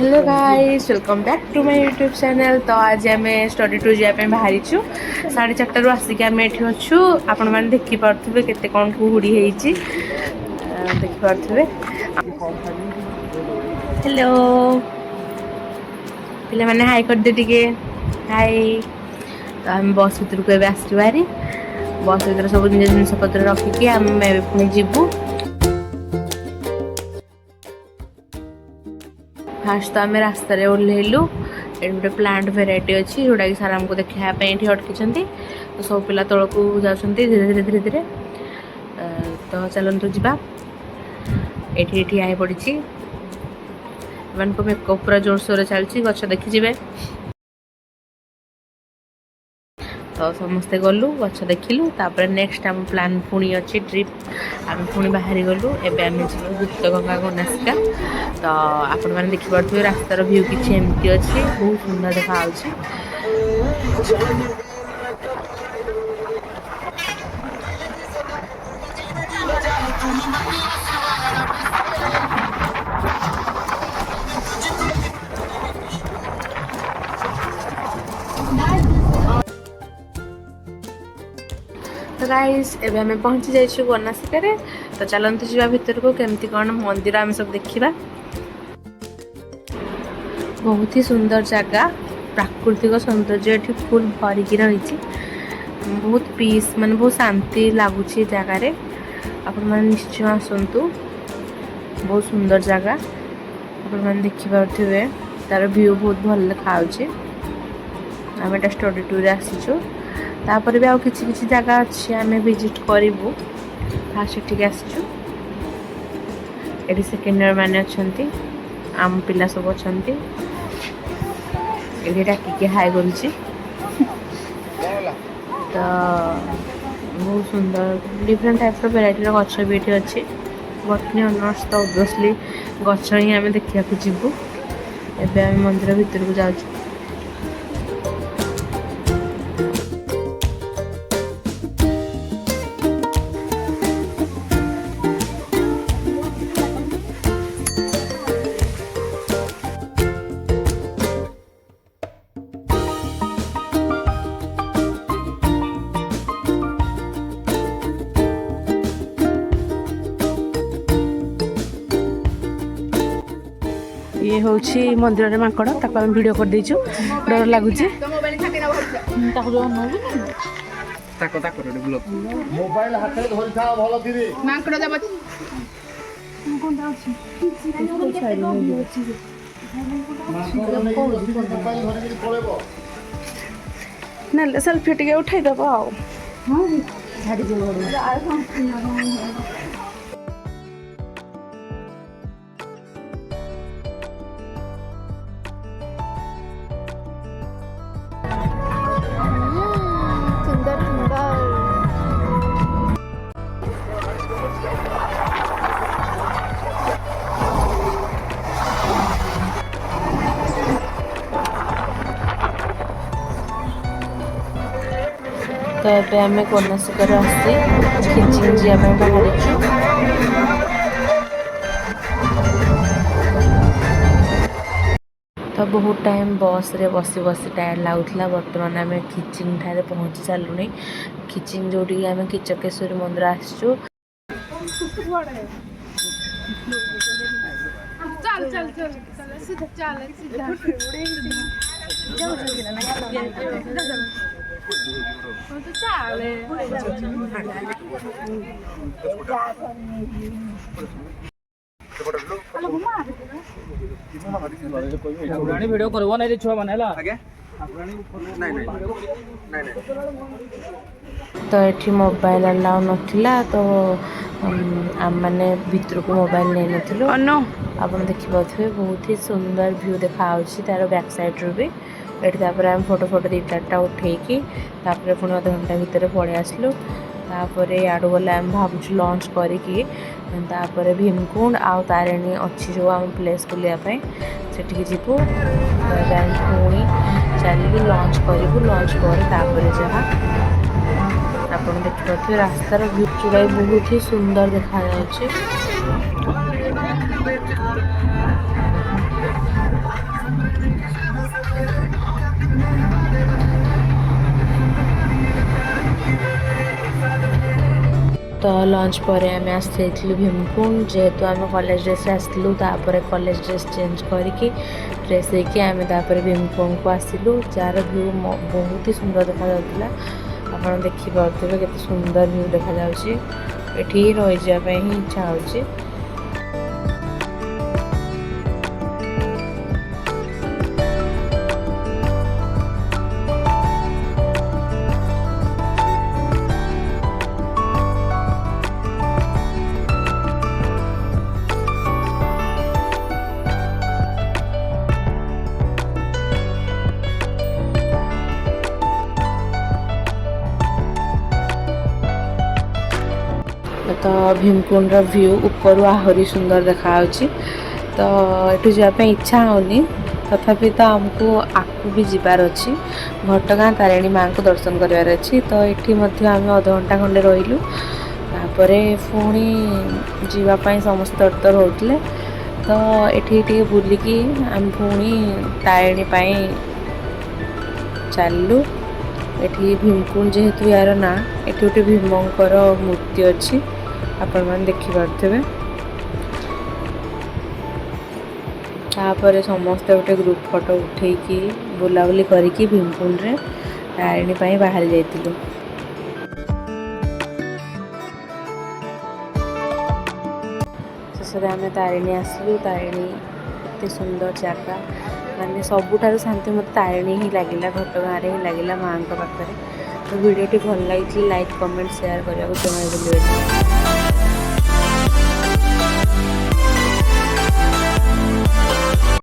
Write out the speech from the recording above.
Hello guys welcome back to my YouTube channel. तो आज आम स्टडी टूर जावाई बाहरी 4:30 आसिक आम ये अच्छु। आपण मैंने देखिपे केते कौन कुहुड़ी देखिपे। हेलो पे मैंने हाई कर दे टिके हाई। तो आम बस भर को आसचु बाहरी। बस भर सब निज जिनपतर रखिकी आम पुणी जीवु। फास्ट तो आम रास्तार ओह्लैलु। ये गोटे प्लांट भेराइटी अच्छी जोटा कि सार आमको देखापी ये अटकी। तो सब पिला तौक जाऊँ धीरे धीरे धीरे धीरे। तो चलतु जा ये ठिया हो पड़ी। मेकअप पूरा जोरसोर चलती गच देखिए। तो समस्ते गलु गच देखिलु। तापर नेक्स्ट आम प्लान पुणी अच्छी ट्रिप आम पुणी बाहरी गलु। एवं आम जी गुप्तगंगा गनासिका। तो आपण मैंने देखिपे रास्तार व्यू किसी एमती अच्छी बहुत सुंदर देखा। तो गाइस एबे हमें पहुंची जाइछु गनासिका। तो चलते जा भीतर को केमती कौन मंदिर आम सब देखा। बहुत ही सुंदर जगह प्राकृतिक सौंदर्य ये फुल भरिकी रही। बहुत पीस माने बहुत शांति लगुच जगार। आपण मैंने निश्चय आसतु बहुत सुंदर जगह आपण मैंने देखिपे। तार व्यू बहुत भल देखा। आम एटा स्टडी टूर आसीचु। तापर भी आउ किछि जगह अच्छी आम विजिट करूँ। फास्ट ठीक आसीचु। ये सेकेंड इयर मैंने अच्छा आम पिला सब अच्छा ये डाकिकी हाई कर। तो बहुत सुंदर डिफरेंट टाइप भेराइटी गच भी ये अच्छी। बटनी ऑनर्स तो ऑब्वियसली गच ही आम देखा जीवु। एवं मंदिर भीतर को जाऊँ। ये हूँ मंदिर माकड़ ताको आम वीडियो कर देचु। डर लगुच ना सेल्फी टे उठाईदेव आ। तो ये आम गनासिकार आसी खिचिंग जावाई बाहरी। तो बहुत टाइम बस रे बसी बसी टायर्ड लगुला। बर्तमान आम खिचिंग ठारे पहुँची सारूनी। खिचिंग जो आम किचकेश्वरी मंदिर आसचु। वीडियो करबो नै रे छुआ माने हला आगे तो ये मोबाइल अलाउ नाला। तो आम मैंने भीतर को मोबाइल नहीं नथिलु। आप देखिपे बहुत ही सुंदर व्यू देखा। तार बैक साइड रू भी ये आम फोटो फोटो 2-4टा उठेकी पुणी अध घंटा भितर पड़े आसलु। तापर याडू गले आम भावुँ लंच कर भीमकुंड आउ तारिणी अच्छी जो आम प्लेस बुलायापी से जीवु। पुणी चलिए लंच करूँ। लंच पर जहाँ आप देखिए रास्तार व्यू चुड़ा बहुत ही सुंदर देखा। तो लंच पर आम आसी भीमकुंड जेहेतु आम कॉलेज ड्रेस आसलु तापर कॉलेज ड्रेस चेंज करके ड्रेस होकर आम तापर भीमकुंड को आसलु जार व्यू बहुत ही सुंदर देखा जाउथला। आपण देखि पाउथिबे केते सुंदर व्यू देखा जाउची। एठी रहि जाबे ही इच्छा होची। तो भीमकुंड व्यू ऊपर आहरी सुंदर देखा तो ये जावाई इच्छा होनी तथापि तो आमको आगू भी जीवार अच्छी घटगाँ तारिणी माँ को दर्शन करार अच्छी। तो ये आम अध घंटा खंडे रहीलु तापर पुणी जीवाई समस्त तर्तर होते तो ये बुलिकी आम पुणी तारिणी चलू। ये भीमकुंड जेहेतु यार ना ये गोटे भीमंकर मूर्ति अच्छी आपण मैंने देखिपे। तापर समस्ते गोटे ग्रुप फोटो उठेकी बुलाबुली करके भीमकुंड रे तारिणी बाहर जाइलु। शेष आम तारिणी आसलु। तारिणी एत सुंदर जगह माने सबुठार शांति मत तारिणी ही लगिला घटगाँ ही लगिला माँ पाखे। तो वीडियो भल लगी लाइक कमेंट शेयर करने को जमा भूल।